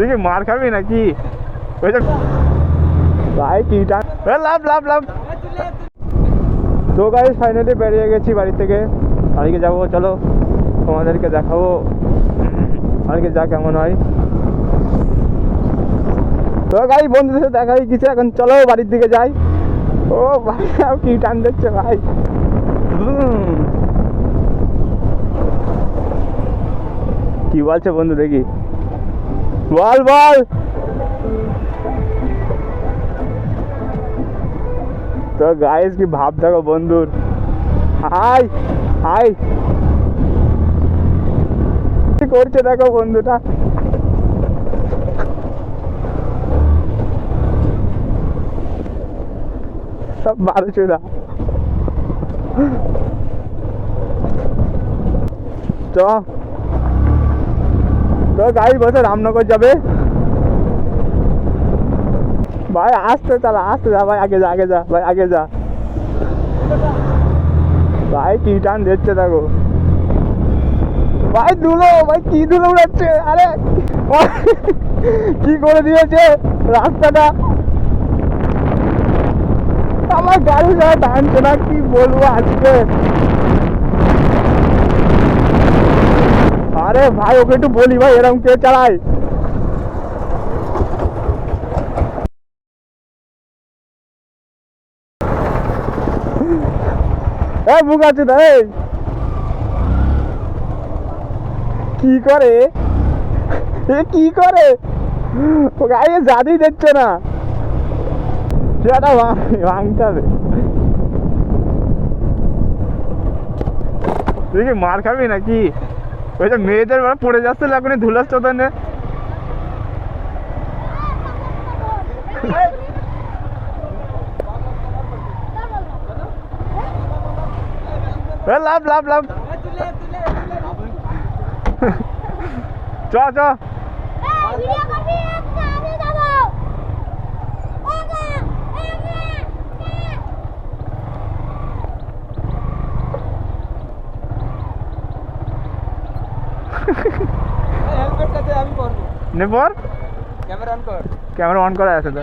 তুই কি মার খাবি নাকি? ভাই কিটা লাভ লাভ লাভ। তো গাইস ফাইনালি বেরিয়ে গেছি বাড়ি থেকে। বাড়িতে যাবো, চলো তোমাদেরকে দেখাবো বাড়িতে যা কেমন হয়। তো গাই বন্ধুদের সাথে দেখা হয়ে গেছে, এখন চলো বাড়ির দিকে যাই। ও ভাই কি টান দিচ্ছে ভাই। কি বলছে বন্ধু দেখি, বল বল। তো গাইস কি ভাব দেখো বন্ধুর। হাই হাই কি করছে দেখো বন্ধুটা। সব বারোচুদা। তো গাড়ি বসে রামনগর যাবে ভাই। আসতে চালা, আসতে যা ভাই, আগে যা আগে যা ভাই, আগে যা ভাই। কি টান দিচ্ছে দেখো ভাই। ধুলো ভাই, কি ধুলো উড়াচ্ছে। আরে কি করে দিয়েছে রাস্তাটা। আমার গাড়ি যা টানছে না, কি বলবো আজকে। আরে ভাই ওকে একটু বলি ভাই, এরকম কে চালায়। বুক আছে না কি করে, কি করে গাড়ি জাদি দিচ্ছে না, সেটা ভাঙতে হবে। তুই কি মার খাবি নাকি? ওই যে মেয়েদের পড়ে যাচ্ছে এখনই ধুলাস চোদনে। লাভ লাভ লাভ। চ চ। হেলমেট কাছে আমি পরবো। নে পর, ক্যামেরা অন কর। ক্যামেরা অন করা আছে তো।